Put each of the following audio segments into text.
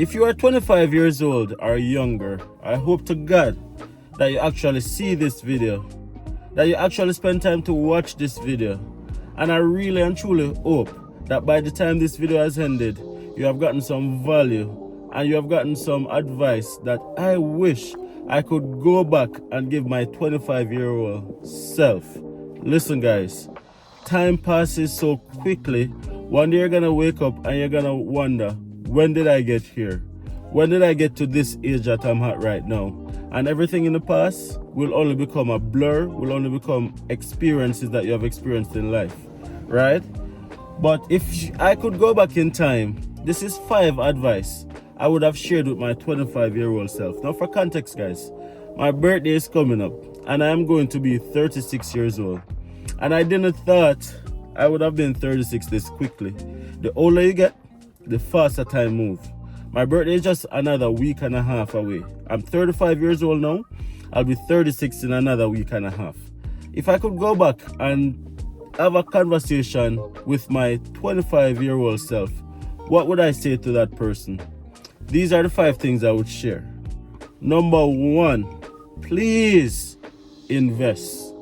If you are 25 years old or younger, I hope to God that you actually see this video, that you actually spend time to watch this video. And I really and truly hope that by the time this video has ended, you have gotten some value and you have gotten some advice that I wish I could go back and give my 25-year-old self. Listen guys, time passes so quickly. One day you're gonna wake up and you're gonna wonder, when did I get here? When did I get to this age that I'm at right now? And everything in the past will only become a blur, will only become experiences that you have experienced in life, right? But if I could go back in time, this is 5 advice I would have shared with my 25-year-old self. Now for context guys, my birthday is coming up and I am going to be 36 years old. And I didn't thought I would have been 36 this quickly. The older you get, the faster time moves. My birthday is just another week and a half away. I'm 35 years old now. I'll be 36 in another week and a half. If I could go back and have a conversation with my 25-year-old self, what would I say to that person? These are the 5 things I would share. Number 1, please invest.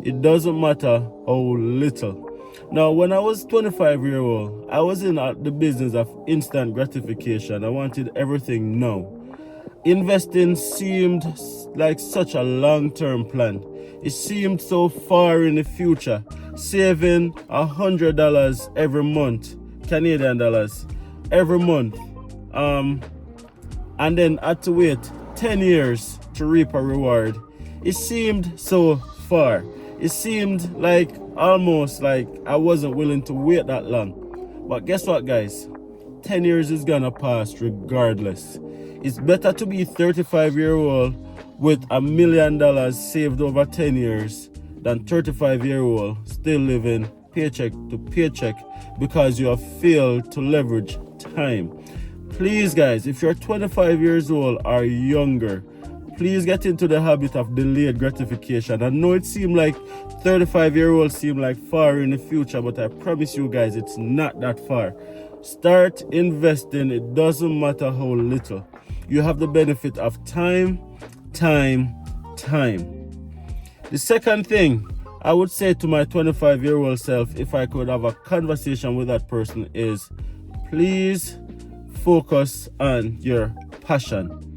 It doesn't matter how little. Now, when I was 25-year-old, I was in the business of instant gratification. I wanted everything now. Investing seemed like such a long-term plan. It seemed so far in the future. Saving $100 every month, Canadian dollars, every month. And then had to wait 10 years to reap a reward. It seemed so far. It seemed like almost like I wasn't willing to wait that long. But guess what guys? 10 years is gonna pass regardless. It's better to be 35-year-old with $1 million saved over 10 years than 35-year-old still living paycheck to paycheck because you have failed to leverage time. Please guys, if you're 25 years old or younger, please get into the habit of delayed gratification. I know it seems like 35-year-olds seem like far in the future, but I promise you guys, it's not that far. Start investing. It doesn't matter how little. You have the benefit of time. The second thing I would say to my 25-year-old self, if I could have a conversation with that person, is please focus on your passion.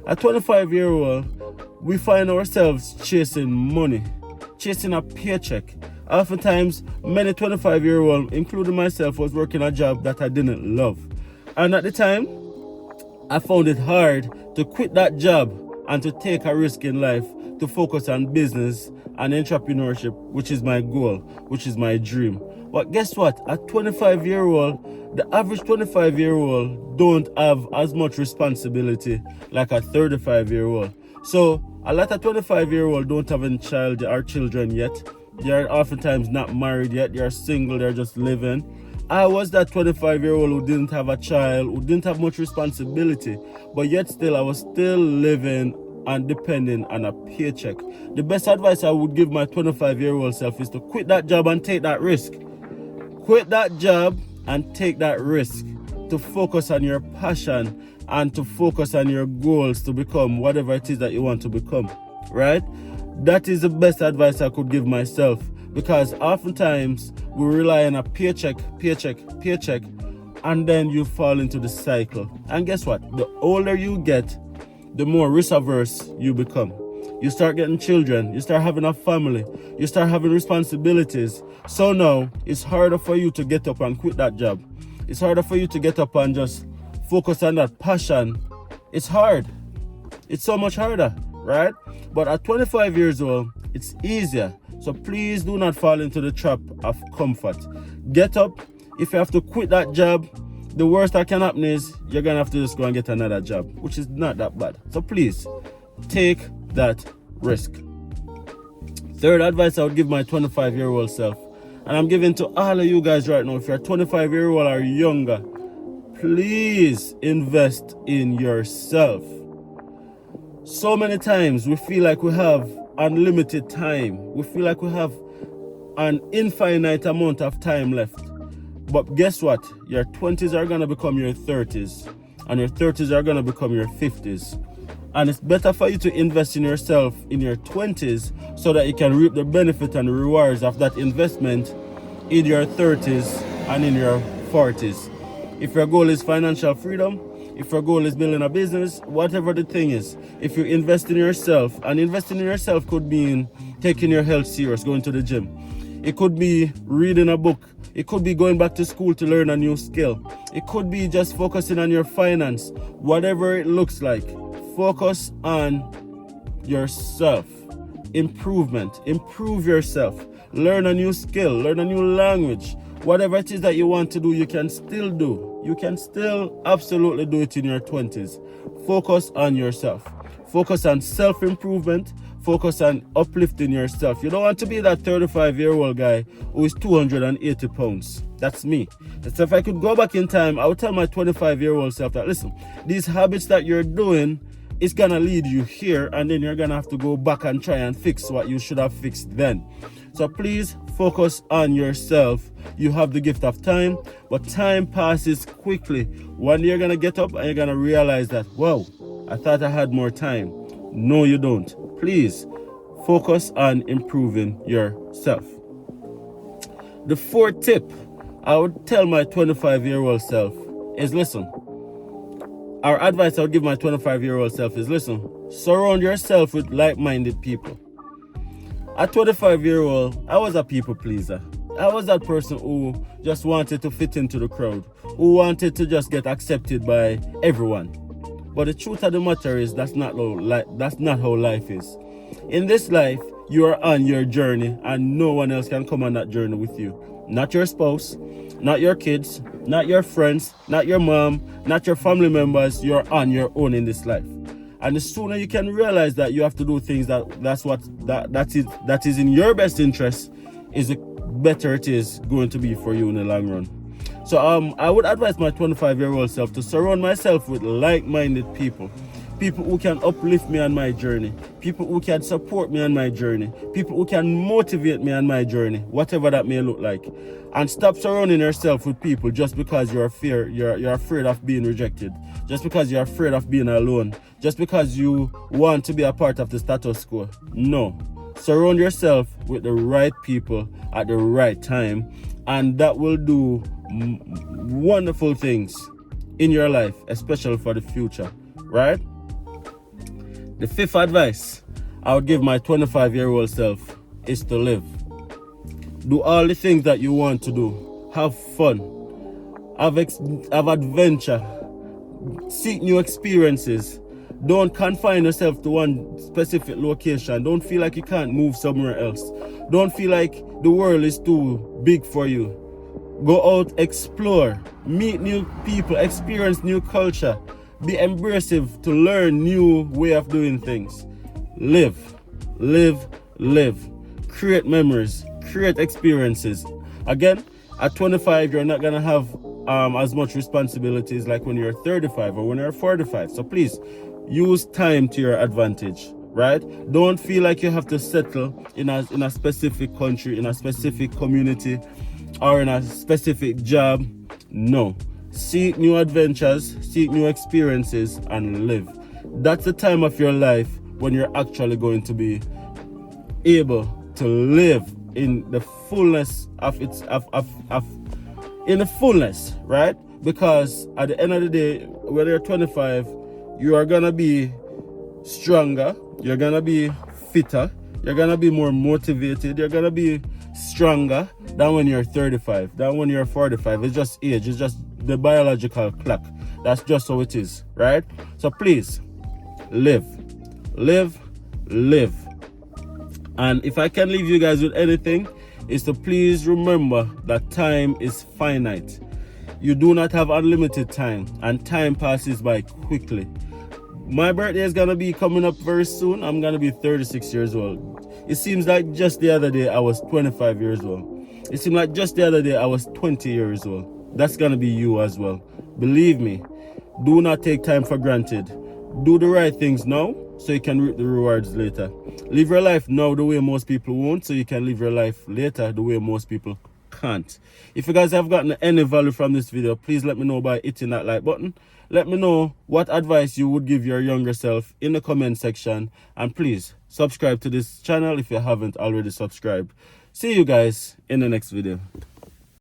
At 25-year-old, we find ourselves chasing money, chasing a paycheck. Oftentimes, many 25-year-olds, including myself, was working a job that I didn't love. And at the time, I found it hard to quit that job and to take a risk in life to focus on business and entrepreneurship, which is my goal, which is my dream. But guess what? At 25-year-old, the average 25-year-old don't have as much responsibility like a 35-year-old. So a lot of 25-year-old don't have any child or children yet. They are oftentimes not married yet. They are single. They're just living. I was that 25-year-old who didn't have a child, who didn't have much responsibility, but yet still I was still living and depending on a paycheck. The best advice I would give my 25-year-old self is to quit that job and take that risk. Quit that job and take that risk to focus on your passion and to focus on your goals to become whatever it is that you want to become, right? That is the best advice I could give myself, because oftentimes we rely on a paycheck, and then you fall into the cycle. And guess what? The older you get, the more risk averse you become. You start getting children, you start having a family, you start having responsibilities. So now it's harder for you to get up and quit that job. It's harder for you to get up and just focus on that passion. It's hard. It's so much harder, right? But at 25 years old, it's easier. So please do not fall into the trap of comfort. Get up. If you have to quit that job, the worst that can happen is you're going to have to just go and get another job, which is not that bad. So please take that risk. Third advice I would give my 25-year-old self, and I'm giving to all of you guys right now, if you're 25-year-old or younger, please invest in yourself. So many times we feel like we have unlimited time. We feel like we have an infinite amount of time left. But guess what? Your 20s are going to become your 30s. and your 30s are gonna become your 50s. And it's better for you to invest in yourself in your 20s so that you can reap the benefit and the rewards of that investment in your 30s and in your 40s. If your goal is financial freedom, if your goal is building a business, whatever the thing is, if you invest in yourself, and investing in yourself could mean taking your health serious, going to the gym. It could be reading a book. It could be going back to school to learn a new skill. It could be just focusing on your finance. Whatever it looks like, focus on yourself. Improvement. Improve yourself. Learn a new skill. Learn a new language. Whatever it is that you want to do, you can still do. You can still absolutely do it in your 20s. Focus on yourself. Focus on self-improvement. Focus on uplifting yourself. You don't want to be that 35-year-old guy who is 280 pounds. That's me. So if I could go back in time, I would tell my 25-year-old self that, listen, these habits that you're doing is going to lead you here, and then you're going to have to go back and try and fix what you should have fixed then. So please focus on yourself. You have the gift of time, but time passes quickly. One day you're going to get up and you're going to realize that, wow, I thought I had more time. No, you don't. Please focus on improving yourself. The fourth tip I would tell my 25-year-old self is, listen, our advice I would give my 25-year-old self is, listen, surround yourself with like-minded people. At 25-year-old, I was a people pleaser. I was that person who just wanted to fit into the crowd, who wanted to just get accepted by everyone. But the truth of the matter is that's not how life is. In this life, you are on your journey and no one else can come on that journey with you. Not your spouse, not your kids, not your friends, not your mom, not your family members. You're on your own in this life. And the sooner you can realize that you have to do things that is in your best interest, is the better it is going to be for you in the long run. So I would advise my 25-year-old self to surround myself with like-minded people. People who can uplift me on my journey. People who can support me on my journey. People who can motivate me on my journey, whatever that may look like. And stop surrounding yourself with people just because you're afraid of being rejected. Just because you're afraid of being alone. Just because you want to be a part of the status quo. No. Surround yourself with the right people at the right time, and that will do wonderful things in your life, especially for the future, right? The fifth advice I would give my 25-year-old self is to live. Do all the things that you want to do. Have fun. Have adventure. Seek new experiences. Don't confine yourself to one specific location. Don't feel like you can't move somewhere else. Don't feel like the world is too big for you. Go out, explore, meet new people, experience new culture. Be embracive to learn new way of doing things. Live. Create memories, create experiences. Again, at 25, you're not gonna have as much responsibilities like when you're 35 or when you're 45. So please, use time to your advantage, right? Don't feel like you have to settle in a specific country, in a specific community, or in a specific job. No. Seek new adventures, seek new experiences, and live. That's the time of your life when you're actually going to be able to live in the fullness of in the fullness, right? Because at the end of the day, when you're 25, you are gonna be stronger, you're gonna be fitter, you're gonna be more motivated, you're gonna be stronger than when you're 35, than when you're 45. It's just age, it's just the biological clock. That's just how it is, right? So please, live. And if I can leave you guys with anything, is to please remember that time is finite. You do not have unlimited time, and time passes by quickly. My birthday is gonna be coming up very soon. I'm gonna be 36 years old. It seems like just the other day I was 25 years old. It seemed like just the other day I was 20 years old. That's gonna be you as well. Believe me, do not take time for granted. Do the right things now so you can reap the rewards later. Live your life now the way most people won't, so you can live your life later the way most people can't. If you guys have gotten any value from this video, please let me know by hitting that like button. Let me know what advice you would give your younger self in the comment section. And please subscribe to this channel if you haven't already subscribed. See you guys in the next video.